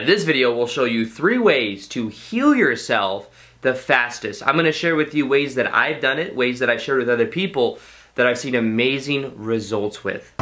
In this video, we'll show you 3 ways to heal yourself the fastest. I'm going to share with you ways that I've done it, ways that I've shared with other people that I've seen amazing results with.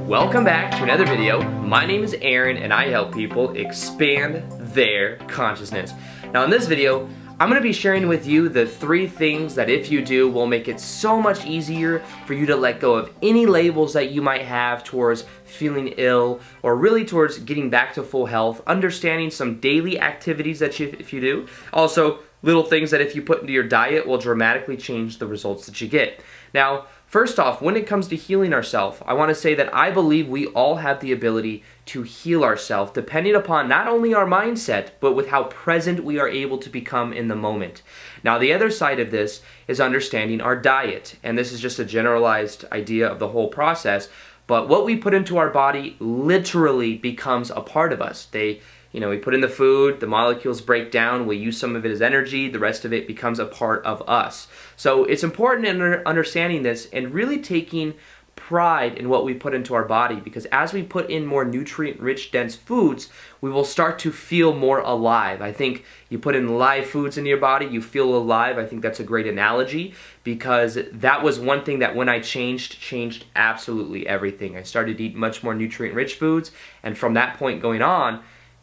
Welcome back to another video. My name is Aaron and I help people expand their consciousness. Now in this video, I'm going to be sharing with you the 3 things that if you do will make it so much easier for you to let go of any labels that you might have towards feeling ill or really towards getting back to full health, understanding some daily activities that if you do, also little things that if you put into your diet will dramatically change the results that you get. Now, first off, when it comes to healing ourselves, I want to say that I believe we all have the ability to heal ourselves depending upon not only our mindset, but with how present we are able to become in the moment. Now, the other side of this is understanding our diet, and this is just a generalized idea of the whole process, but what we put into our body literally becomes a part of us. We put in the food, the molecules break down, we use some of it as energy, the rest of it becomes a part of us. So it's important in understanding this and really taking pride in what we put into our body, because as we put in more nutrient-rich, dense foods, we will start to feel more alive. I think you put in live foods into your body, you feel alive. I think that's a great analogy, because that was one thing that when I changed absolutely everything. I started to eat much more nutrient-rich foods, and from that point going on,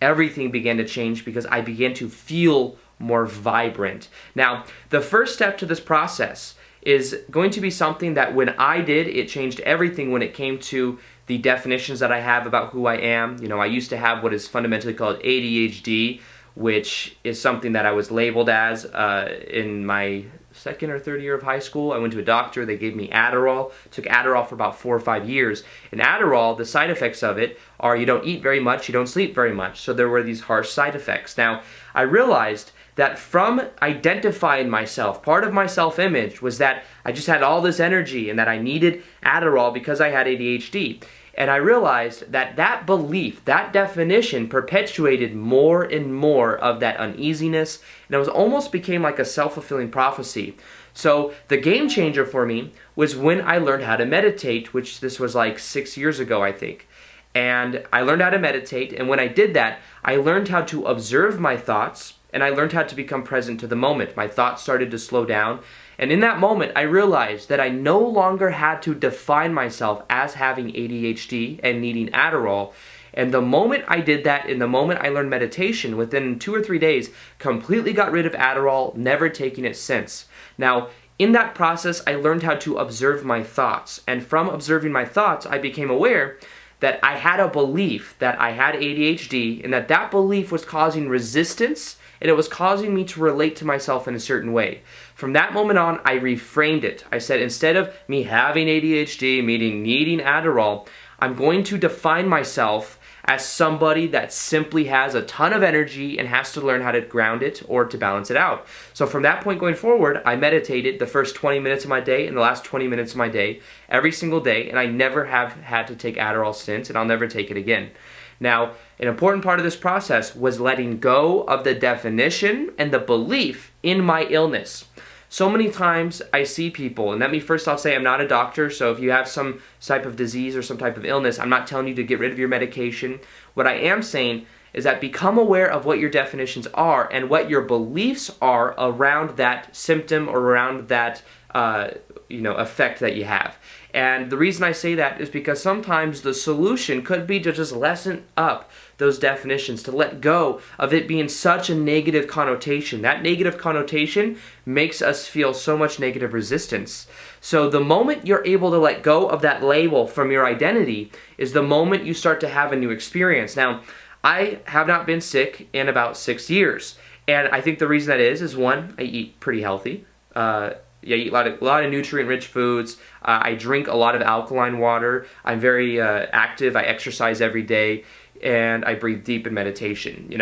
everything began to change because I began to feel more vibrant. Now, the first step to this process is going to be something that when I did, it changed everything when it came to the definitions that I have about who I am. I used to have what is fundamentally called ADHD, which is something that I was labeled as in my 2nd or 3rd year of high school. I went to a doctor, they gave me Adderall, took Adderall for about 4 or 5 years. And Adderall, the side effects of it are you don't eat very much, you don't sleep very much. So there were these harsh side effects. Now, I realized that from identifying myself, part of my self-image was that I just had all this energy and that I needed Adderall because I had ADHD. And I realized that that belief, that definition perpetuated more and more of that uneasiness, and it was almost became like a self-fulfilling prophecy. So the game changer for me was when I learned how to meditate, which this was like 6 years ago, I think. And I learned how to meditate, and when I did that, I learned how to observe my thoughts, and I learned how to become present to the moment. My thoughts started to slow down, and in that moment, I realized that I no longer had to define myself as having ADHD and needing Adderall. And the moment I did that, in the moment I learned meditation, within 2 or 3 days, completely got rid of Adderall, never taking it since. Now, in that process, I learned how to observe my thoughts, and from observing my thoughts, I became aware that I had a belief that I had ADHD, and that belief was causing resistance, and it was causing me to relate to myself in a certain way. From that moment on, I reframed it. I said, instead of me having ADHD, meaning needing Adderall, I'm going to define myself as somebody that simply has a ton of energy and has to learn how to ground it or to balance it out. So from that point going forward, I meditated the first 20 minutes of my day and the last 20 minutes of my day every single day, and I never have had to take Adderall since, and I'll never take it again. Now, an important part of this process was letting go of the definition and the belief in my illness. So many times I see people, and let me first off say I'm not a doctor, so if you have some type of disease or some type of illness, I'm not telling you to get rid of your medication. What I am saying is that become aware of what your definitions are and what your beliefs are around that symptom or around that effect that you have. And the reason I say that is because sometimes the solution could be to just lessen up those definitions, to let go of it being such a negative connotation. That negative connotation makes us feel so much negative resistance. So the moment you're able to let go of that label from your identity is the moment you start to have a new experience. Now, I have not been sick in about 6 years. And I think the reason that is one, I eat pretty healthy. I eat a lot of nutrient-rich foods. I drink a lot of alkaline water. I'm very active. I exercise every day, and I breathe deep in meditation.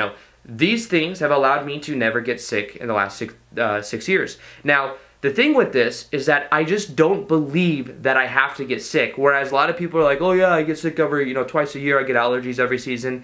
These things have allowed me to never get sick in the last 6 years. Now, the thing with this is that I just don't believe that I have to get sick. Whereas a lot of people are like, oh yeah, I get sick every, twice a year. I get allergies every season.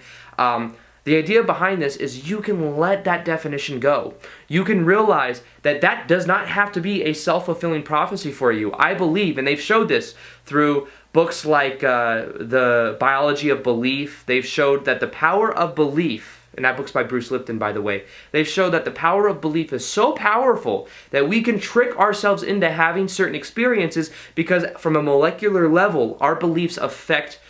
The idea behind this is you can let that definition go. You can realize that that does not have to be a self-fulfilling prophecy for you. I believe, and they've showed this through Books like The Biology of Belief, they've showed that the power of belief, and that book's by Bruce Lipton, by the way, they've showed that the power of belief is so powerful that we can trick ourselves into having certain experiences because from a molecular level, our beliefs affect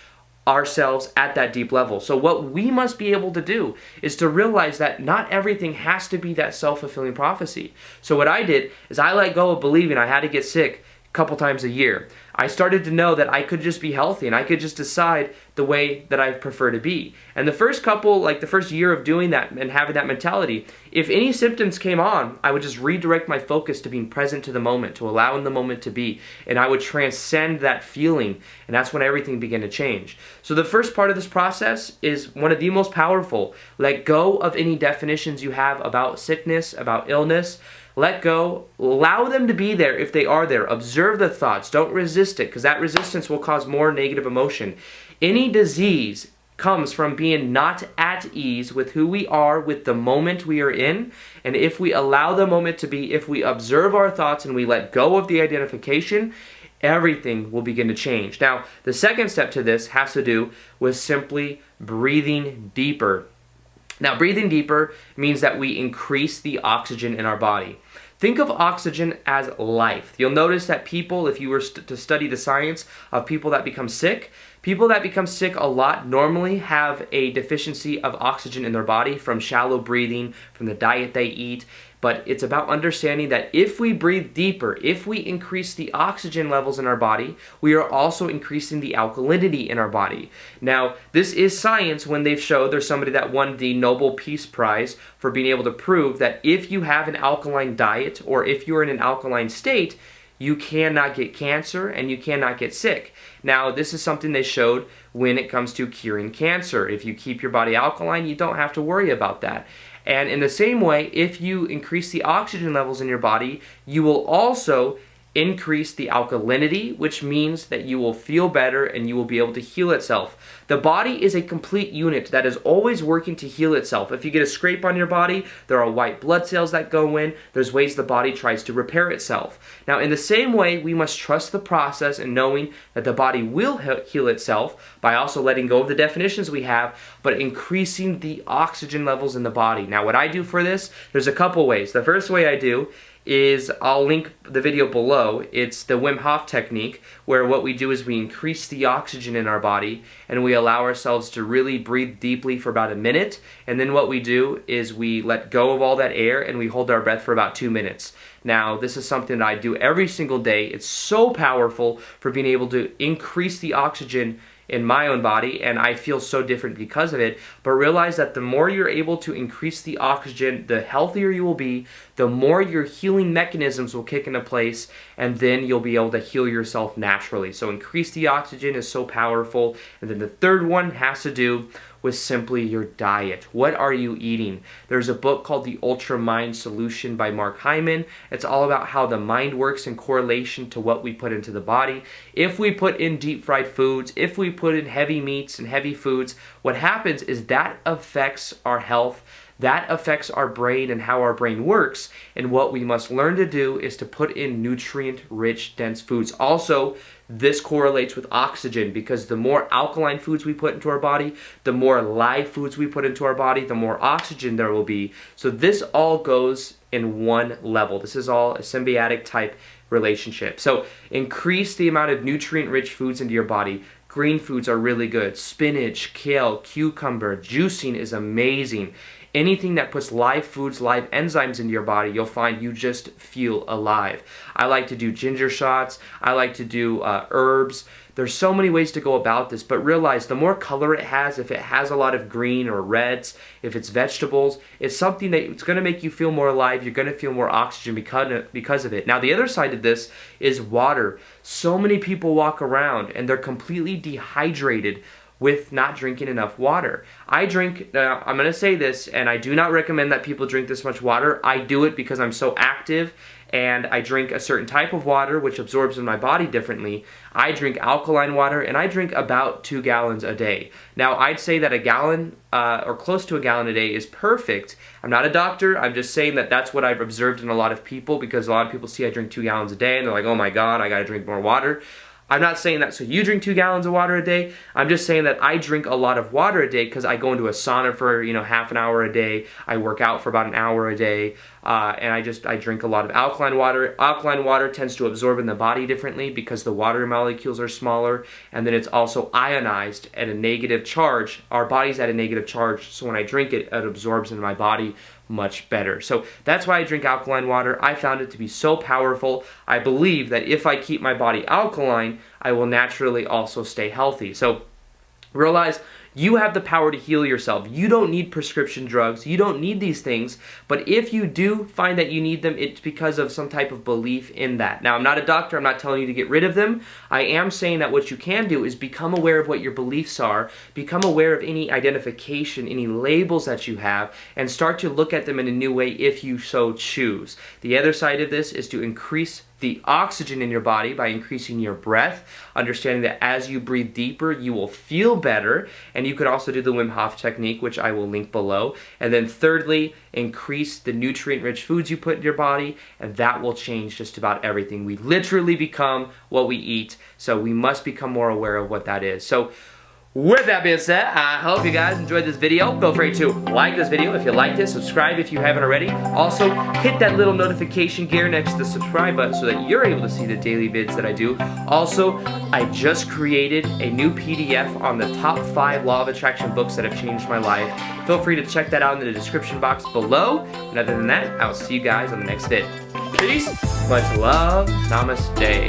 ourselves at that deep level. So what we must be able to do is to realize that not everything has to be that self-fulfilling prophecy. So what I did is I let go of believing I had to get sick a couple times a year. I started to know that I could just be healthy and I could just decide the way that I prefer to be. And the first the first year of doing that and having that mentality, if any symptoms came on, I would just redirect my focus to being present to the moment, to allowing the moment to be. And I would transcend that feeling, and that's when everything began to change. So the first part of this process is one of the most powerful. Let go of any definitions you have about sickness, about illness. Let go, allow them to be there if they are there. Observe the thoughts, don't resist it, because that resistance will cause more negative emotion. Any disease comes from being not at ease with who we are, with the moment we are in. And if we allow the moment to be, if we observe our thoughts and we let go of the identification, everything will begin to change. Now, the second step to this has to do with simply breathing deeper. Now, breathing deeper means that we increase the oxygen in our body. Think of oxygen as life. You'll notice that people, if you were to study the science of people that become sick a lot normally have a deficiency of oxygen in their body from shallow breathing, from the diet they eat. But it's about understanding that if we breathe deeper, if we increase the oxygen levels in our body, we are also increasing the alkalinity in our body. Now, this is science when they've showed, there's somebody that won the Nobel Peace Prize for being able to prove that if you have an alkaline diet or if you're in an alkaline state, you cannot get cancer and you cannot get sick. Now, this is something they showed when it comes to curing cancer. If you keep your body alkaline, you don't have to worry about that. And in the same way, if you increase the oxygen levels in your body, you will also increase the alkalinity, which means that you will feel better and you will be able to heal itself. The body is a complete unit that is always working to heal itself. If you get a scrape on your body, there are white blood cells that go in. There's ways the body tries to repair itself. Now, in the same way, we must trust the process and knowing that the body will heal itself by also letting go of the definitions we have, but increasing the oxygen levels in the body. Now, what I do for this, there's a couple ways. The first way I do is, I'll link the video below. It's the Wim Hof technique, where what we do is we increase the oxygen in our body and we allow ourselves to really breathe deeply for about a minute. And then what we do is we let go of all that air and we hold our breath for about 2 minutes. Now, this is something that I do every single day. It's so powerful for being able to increase the oxygen in my own body, and I feel so different because of it. But realize that the more you're able to increase the oxygen, the healthier you will be, the more your healing mechanisms will kick into place, and then you'll be able to heal yourself naturally. So increase the oxygen is so powerful. And then the third one has to do with simply your diet. What are you eating? There's a book called The Ultra Mind Solution by Mark Hyman. It's all about how the mind works in correlation to what we put into the body. If we put in deep fried foods, if we put in heavy meats and heavy foods, what happens is that affects our health. That affects our brain and how our brain works. And what we must learn to do is to put in nutrient-rich, dense foods. Also, this correlates with oxygen, because the more alkaline foods we put into our body, the more live foods we put into our body, the more oxygen there will be. So this all goes in one level. This is all a symbiotic type relationship. So increase the amount of nutrient-rich foods into your body. Green foods are really good. Spinach, kale, cucumber, juicing is amazing. Anything that puts live foods, live enzymes into your body, you'll find you just feel alive. I like to do ginger shots. I like to do herbs. There's so many ways to go about this, but realize the more color it has, if it has a lot of green or reds, if it's vegetables, it's something that it's going to make you feel more alive. You're going to feel more oxygen because of it. Now, the other side of this is water. So many people walk around and they're completely dehydrated with not drinking enough water. I drink, I'm going to say this, and I do not recommend that people drink this much water. I do it because I'm so active and I drink a certain type of water which absorbs in my body differently. I drink alkaline water and I drink about 2 gallons a day. Now, I'd say that a gallon or close to a gallon a day is perfect. I'm not a doctor. I'm just saying that that's what I've observed in a lot of people, because a lot of people see I drink 2 gallons a day and they're like, oh my God, I got to drink more water. I'm not saying that so you drink 2 gallons of water a day. I'm just saying that I drink a lot of water a day because I go into a sauna for, half an hour a day. I work out for about an hour a day. And I drink a lot of alkaline water. Alkaline water tends to absorb in the body differently because the water molecules are smaller, and then it's also ionized at a negative charge. Our body's at a negative charge, so when I drink it, it absorbs into my body much better. So that's why I drink alkaline water. I found it to be so powerful. I believe that if I keep my body alkaline, I will naturally also stay healthy. So realize you have the power to heal yourself. You don't need prescription drugs. You don't need these things. But if you do find that you need them, it's because of some type of belief in that. Now, I'm not a doctor. I'm not telling you to get rid of them. I am saying that what you can do is become aware of what your beliefs are, become aware of any identification, any labels that you have, and start to look at them in a new way if you so choose. The other side of this is to increase the oxygen in your body by increasing your breath, understanding that as you breathe deeper, you will feel better, and you could also do the Wim Hof technique, which I will link below. And then thirdly, increase the nutrient-rich foods you put in your body, and that will change just about everything. We literally become what we eat, so we must become more aware of what that is. So with that being said, I hope you guys enjoyed this video. Feel free to like this video if you liked it, subscribe if you haven't already. Also, hit that little notification gear next to the subscribe button so that you're able to see the daily vids that I do. Also, I just created a new PDF on the top 5 Law of Attraction books that have changed my life. Feel free to check that out in the description box below. And other than that, I'll see you guys on the next vid. Peace, much love, namaste.